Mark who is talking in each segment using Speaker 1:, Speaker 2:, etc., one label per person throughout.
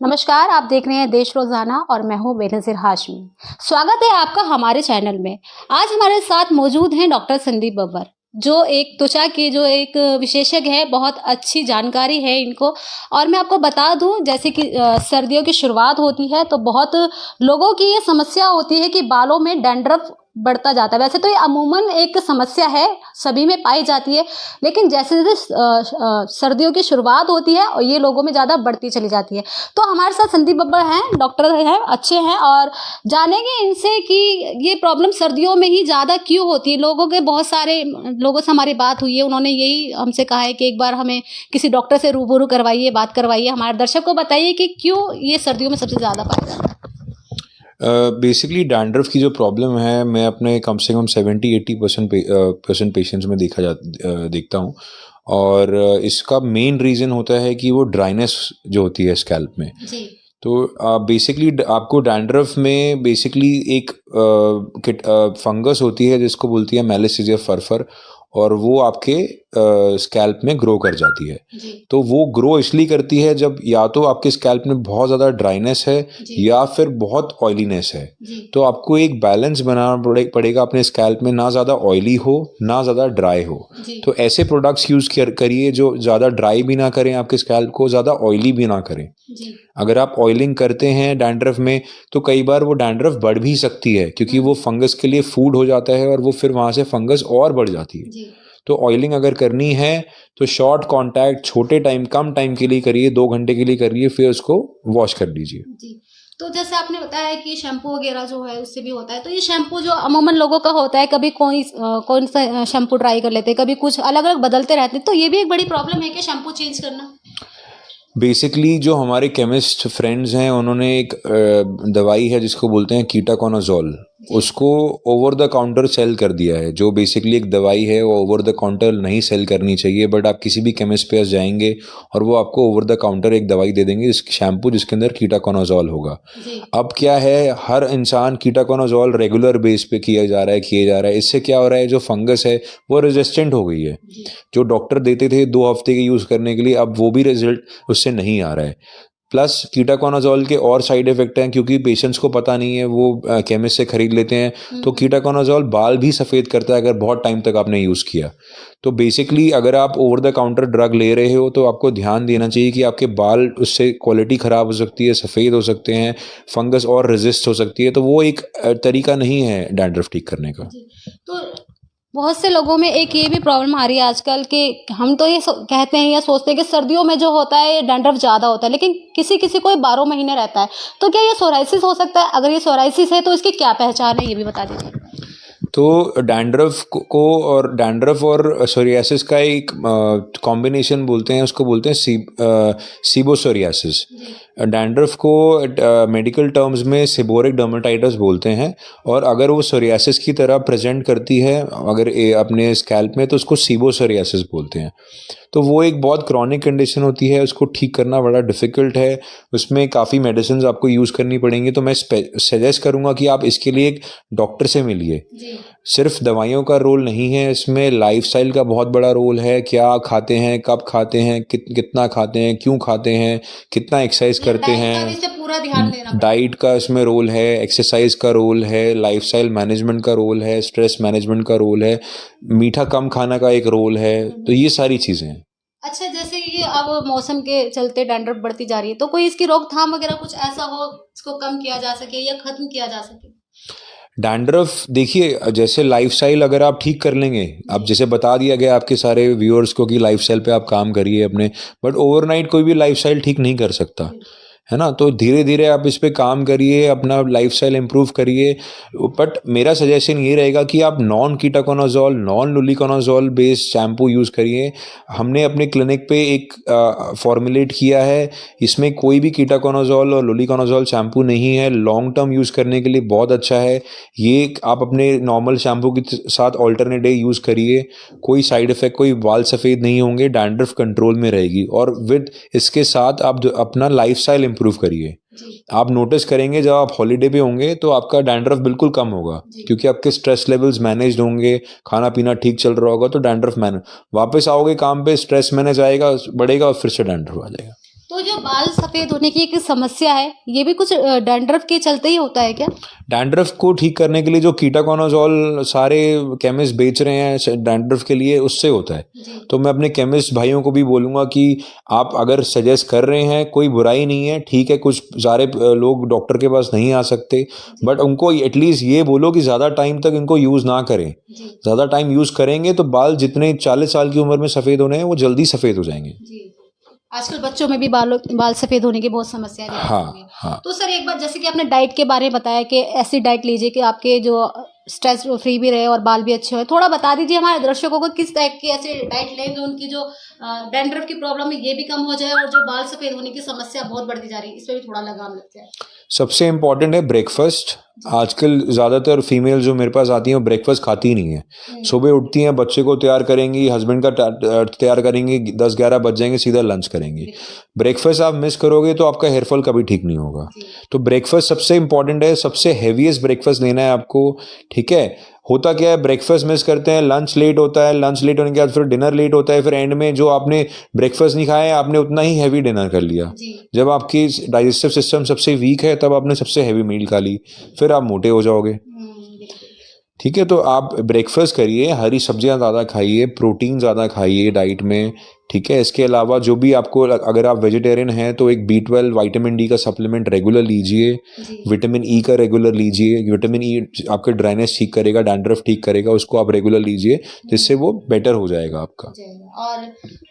Speaker 1: नमस्कार, आप देख रहे हैं देश रोजाना और मैं हूं बेनज़ीर हाशमी। स्वागत है आपका हमारे चैनल में। आज हमारे साथ मौजूद हैं डॉक्टर संदीप बब्बर, जो एक त्वचा के एक विशेषज्ञ है। बहुत अच्छी जानकारी है इनको। और मैं आपको बता दूं, जैसे कि सर्दियों की शुरुआत होती है तो बहुत लोगों की ये समस्या होती है कि बालों में डैंड्रफ बढ़ता जाता है। वैसे तो ये अमूमन एक समस्या है, सभी में पाई जाती है, लेकिन जैसे जैसे सर्दियों की शुरुआत होती है और ये लोगों में ज़्यादा बढ़ती चली जाती है। तो हमारे साथ संदीप बब्बर हैं, डॉक्टर हैं, अच्छे हैं, और जानेंगे इनसे कि ये प्रॉब्लम सर्दियों में ही ज़्यादा क्यों होती है। लोगों के बहुत सारे लोगों से हमारी बात हुई है, उन्होंने यही हमसे कहा है कि एक बार हमें किसी डॉक्टर से रूबरू करवाइए, बात करवाइए। हमारे दर्शक को बताइए कि क्यों ये सर्दियों में सबसे ज़्यादा पाया जाता है।
Speaker 2: बेसिकली डैंड्रफ की जो प्रॉब्लम है, मैं अपने कम से कम 70-80% पेशेंट्स में देखता हूँ। और इसका मेन रीज़न होता है कि वो ड्राइनेस जो होती है स्कैल्प में।
Speaker 1: जी।
Speaker 2: तो बेसिकली आपको डैंड्रफ में बेसिकली एक फंगस होती है जिसको बोलती है मैलिसेजिया फरफर, और वो आपके स्कैल्प में ग्रो कर जाती है।
Speaker 1: जी।
Speaker 2: तो वो ग्रो इसलिए करती है जब या तो आपके स्कैल्प में बहुत ज़्यादा ड्राइनेस है या फिर बहुत ऑयलीनेस है। तो आपको एक बैलेंस बनाना पड़ेगा अपने स्कैल्प में, ना ज़्यादा ऑयली हो ना ज़्यादा ड्राई हो। तो ऐसे प्रोडक्ट्स यूज़ करिए जो ज़्यादा ड्राई भी ना करें आपके स्कैल्प को, ज़्यादा ऑयली भी ना करें। अगर आप ऑयलिंग करते हैं डैंड्रफ में तो कई बार वो डैंड्रफ बढ़ भी सकती है, क्योंकि वो फंगस के लिए फूड हो जाता है और वो फिर वहाँ से फंगस और बढ़ जाती है। तो ऑयलिंग अगर करनी है तो शॉर्ट कॉन्टैक्ट, छोटे टाइम, कम टाइम के लिए करिए, 2 घंटे के लिए करिए, फिर उसको वॉश कर लीजिए।
Speaker 1: तो जैसे आपने बताया कि शैम्पू वगैरह जो है उससे भी होता है, तो ये शैम्पू जो अमूमन लोगों का होता है, कभी कौन सा शैम्पू ट्राई कर लेते हैं, कभी कुछ अलग अलग बदलते रहते हैं, तो ये भी एक बड़ी प्रॉब्लम है कि शैम्पू चेंज करना।
Speaker 2: बेसिकली जो हमारे केमिस्ट फ्रेंड्स हैं उन्होंने एक दवाई है जिसको बोलते हैं कीटाकोनाजोल, उसको ओवर द काउंटर सेल कर दिया है। जो बेसिकली एक दवाई है वो ओवर द काउंटर नहीं सेल करनी चाहिए, बट आप किसी भी केमिस्ट पे जाएंगे और वो आपको ओवर द काउंटर एक दवाई दे देंगे, शैम्पू जिसके अंदर कीटाकोनाजोल होगा। अब क्या है, हर इंसान कीटाकोनाजोल रेगुलर बेस पे किया जा रहा है। इससे क्या हो रहा है, जो फंगस है वो रेजिस्टेंट हो गई है। जो डॉक्टर देते थे 2 हफ्ते के यूज़ करने के लिए, अब वो भी रिजल्ट उससे नहीं आ रहा है। प्लस कीटाकोनाजोल के और साइड इफेक्ट हैं, क्योंकि पेशेंट्स को पता नहीं है, वो केमिस्ट से खरीद लेते हैं। तो कीटाकोनाजोल बाल भी सफ़ेद करता है अगर बहुत टाइम तक आपने यूज़ किया। तो बेसिकली अगर आप ओवर द काउंटर ड्रग ले रहे हो तो आपको ध्यान देना चाहिए कि आपके बाल, उससे क्वालिटी ख़राब हो सकती है, सफ़ेद हो सकते हैं, फंगस और रेजिस्ट हो सकती है। तो वो एक तरीका नहीं है डैंड्रफ ठीक करने का।
Speaker 1: तो बहुत से लोगों में एक ये भी प्रॉब्लम आ रही है आजकल कि हम तो ये कहते हैं या सोचते हैं कि सर्दियों में जो होता है डैंड्रफ ज़्यादा होता है, लेकिन किसी किसी को 12 महीने रहता है। तो क्या ये सोराइसिस हो सकता है? अगर ये सोराइसिस है तो इसकी क्या पहचान है, ये भी बता दीजिए।
Speaker 2: तो डैंड्रफ और सोरियासिस का एक कॉम्बिनेशन बोलते हैं, उसको बोलते हैं सीबोसोरियासिस। डैंड्रफ को मेडिकल टर्म्स में सेबोरिक डर्मेटाइटिस बोलते हैं, और अगर वो सोरियासिस की तरह प्रेजेंट करती है अगर अपने स्कैल्प में, तो उसको सीबोसोरियासिस बोलते हैं। तो वो एक बहुत क्रॉनिक कंडीशन होती है, उसको ठीक करना बड़ा डिफ़िकल्ट है, उसमें काफ़ी मेडिसिन आपको यूज़ करनी पड़ेंगी। तो मैं सजेस्ट करूँगा कि आप इसके लिए एक डॉक्टर से मिलिए। सिर्फ दवाइयों का रोल नहीं है इसमें, लाइफस्टाइल का बहुत बड़ा रोल है। क्या खाते हैं, कब खाते हैं, कितना खाते हैं, क्यों खाते हैं, कितना एक्सरसाइज करते हैं,
Speaker 1: पूरा ध्यान देना।
Speaker 2: डाइट का इसमें रोल है, एक्सरसाइज का रोल है, लाइफस्टाइल मैनेजमेंट का रोल है, स्ट्रेस मैनेजमेंट का रोल है, मीठा कम खाना का एक रोल है। तो ये सारी चीज़ें हैं।
Speaker 1: अच्छा, जैसे ये अब मौसम के चलते डैंड्रफ बढ़ती जा रही है, तो कोई इसकी रोकथाम वगैरह कुछ ऐसा हो इसको कम किया जा सके या खत्म किया जा सके?
Speaker 2: डैंड्रफ देखिए, जैसे लाइफस्टाइल अगर आप ठीक कर लेंगे, अब जैसे बता दिया गया आपके सारे व्यूअर्स को कि लाइफस्टाइल पे आप काम करिए अपने, बट ओवरनाइट कोई भी लाइफस्टाइल ठीक नहीं कर सकता है ना। तो धीरे धीरे आप इस पे काम करिए, अपना लाइफस्टाइल इम्प्रूव करिए। बट मेरा सजेशन ये रहेगा कि आप non ketoconazole, non luliconazole based shampoo use करिए। हमने अपने क्लिनिक पे एक फॉर्मुलेट किया है, इसमें कोई भी कीटाकोनाजोल और लुलिकोनाजोल शैम्पू नहीं है। लॉन्ग टर्म यूज़ करने के लिए बहुत अच्छा है ये। आप अपने नॉर्मल शैम्पू के साथ ऑल्टरनेट डे यूज़ करिए, कोई साइड इफ़ेक्ट, कोई बाल सफ़ेद नहीं होंगे, डैंड्रफ कंट्रोल में रहेगी। और विद इसके साथ आप अपना लाइफस्टाइल इम्प्रूव करिए। आप नोटिस करेंगे जब आप हॉलीडे पे होंगे तो आपका डैंड्रफ बिल्कुल कम होगा, क्योंकि आपके स्ट्रेस लेवल्स मैनेज्ड होंगे, खाना पीना ठीक चल रहा होगा, तो डैंड्रफ मैनेज। वापस आओगे काम पे, स्ट्रेस मैनेज आएगा, बढ़ेगा और फिर से डैंड्रफ आ जाएगा।
Speaker 1: तो तो जो बाल सफेद होने की एक समस्या है, ये भी कुछ डैंड्रफ के चलते ही होता है क्या?
Speaker 2: डैंड्रफ को ठीक करने के लिए जो कीटाकोनाजोल सारे केमिस्ट बेच रहे हैं डैंड्रफ के लिए, उससे होता है।
Speaker 1: जी।
Speaker 2: तो मैं अपने केमिस्ट भाइयों को भी बोलूँगा कि आप अगर सजेस्ट कर रहे हैं, कोई बुराई नहीं है, ठीक है। कुछ सारे लोग डॉक्टर के पास नहीं आ सकते, बट उनको एटलीस्ट ये बोलो कि ज़्यादा टाइम तक इनको यूज़ ना करें।
Speaker 1: जी।
Speaker 2: ज़्यादा टाइम यूज़ करेंगे तो बाल जितने 40 साल की उम्र में सफ़ेद होने हैं, वो जल्दी सफ़ेद हो जाएंगे।
Speaker 1: जी। आजकल बच्चों में भी बाल सफेद होने की बहुत समस्या रहती
Speaker 2: हाँ
Speaker 1: होंगी।
Speaker 2: हाँ।
Speaker 1: तो सर एक बार जैसे कि आपने डाइट के बारे में बताया कि ऐसी डाइट लीजिए कि आपके जो स्ट्रेस फ्री भी रहे और बाल भी अच्छे हो, थोड़ा बता दीजिए हमारे दर्शकों को किस टाइप की ऐसे डाइट लें जो उनकी जो डैंड्रफ की प्रॉब्लम है ये भी कम हो जाए और जो बाल सफेद होने की समस्या बहुत बढ़ती जा रही है इस पर भी थोड़ा लगाम लग जाए।
Speaker 2: सबसे इम्पॉर्टेंट है ब्रेकफास्ट। आजकल ज़्यादातर फीमेल जो मेरे पास आती हैं वो ब्रेकफास्ट खाती नहीं है। सुबह उठती हैं, बच्चे को तैयार करेंगी, हस्बैंड का तैयार करेंगी, 10-11 बज जाएंगे, सीधा लंच करेंगी। ब्रेकफास्ट आप मिस करोगे तो आपका हेयर फॉल कभी ठीक नहीं होगा। तो ब्रेकफास्ट सबसे इम्पॉर्टेंट है, सबसे हैवीएस्ट ब्रेकफास्ट लेना है आपको, ठीक है। होता क्या है, ब्रेकफास्ट मिस करते हैं, लंच लेट होता है, लंच लेट होने के बाद फिर डिनर लेट होता है, फिर एंड में जो आपने ब्रेकफास्ट नहीं खाया है आपने उतना ही हैवी डिनर कर लिया। जब आपकी डाइजेस्टिव सिस्टम सबसे वीक है तब आपने सबसे हैवी मील खा ली, फिर आप मोटे हो जाओगे। ठीक है, तो आप ब्रेकफास्ट करिए, हरी सब्जियां ज़्यादा खाइए, प्रोटीन ज़्यादा खाइए डाइट में, ठीक है। इसके अलावा जो भी आपको, अगर आप वेजिटेरियन हैं तो एक B12 विटामिन डी का सप्लीमेंट रेगुलर लीजिए, विटामिन ई का रेगुलर लीजिए। विटामिन ई आपके ड्राइनेस ठीक करेगा, डैंड्रफ ठीक करेगा, उसको आप रेगुलर लीजिए, जिससे वो बेटर हो जाएगा आपका।
Speaker 1: और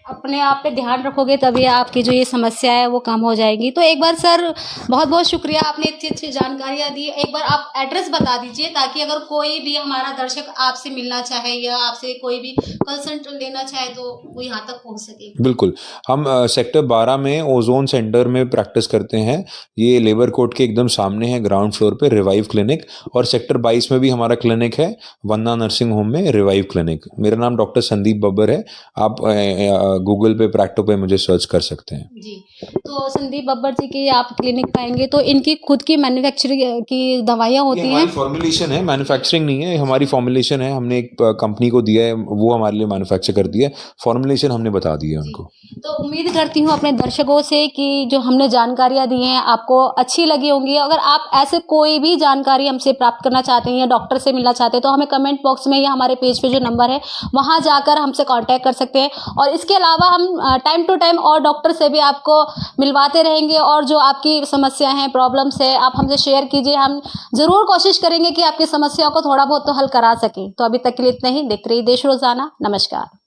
Speaker 1: अपने आप पे ध्यान रखोगे तभी आपकी जो ये समस्या है वो कम हो जाएगी। तो एक बार सर बहुत बहुत शुक्रिया, आपने इतनी अच्छी जानकारियाँ दी। एक बार आप एड्रेस बता दीजिए ताकि अगर कोई भी हमारा दर्शक आपसे मिलना चाहे या आपसे कोई भी कंसल्ट लेना चाहे तो वो यहाँ तक पहुँच सके।
Speaker 2: बिल्कुल, हम सेक्टर 12 में ओजोन सेंटर में प्रैक्टिस करते हैं। ये लेबर कोर्ट के एकदम सामने है, ग्राउंड फ्लोर पे रिवाइव क्लिनिक। और सेक्टर 22 में भी हमारा क्लिनिक है, वंदना नर्सिंग होम में रिवाइव क्लिनिक। मेरा नाम डॉक्टर संदीप बब्बर है। आप गूगल पे, प्रैक्टो पे मुझे सर्च कर सकते हैं।
Speaker 1: जी, तो संदीप बब्बर जी की आप क्लिनिक पाएंगे तो इनकी खुद की मैन्युफैक्चरिंग की दवाइयाँ होती हैं।
Speaker 2: फॉर्मुलेशन है, मैन्युफैक्चरिंग नहीं है, हमारी फॉर्मुलेशन है। हमने एक कंपनी को दिया है, वो हमारे लिए मैन्युफैक्चर करती है। फॉर्मुलेशन हमने बता दी है उनको।
Speaker 1: तो उम्मीद करती हूँ अपने दर्शकों से कि जो हमने जानकारियाँ दी हैं आपको अच्छी लगी होंगी। अगर आप ऐसे कोई भी जानकारी हमसे प्राप्त करना चाहते हैं या डॉक्टर से मिलना चाहते हैं तो हमें कमेंट बॉक्स में या हमारे पेज पे जो नंबर है वहाँ जाकर हमसे कांटेक्ट कर सकते हैं। और इसके अलावा हम टाइम टू टाइम और डॉक्टर से भी आपको मिलवाते रहेंगे और जो आपकी समस्या हैं, प्रॉब्लम्स है, आप हमसे शेयर कीजिए। हम ज़रूर कोशिश करेंगे कि आपकी समस्याओं को थोड़ा बहुत तो हल करा सकें। तो अभी तक के लिए इतना ही। देखते रहिए देश रोज़ाना। नमस्कार।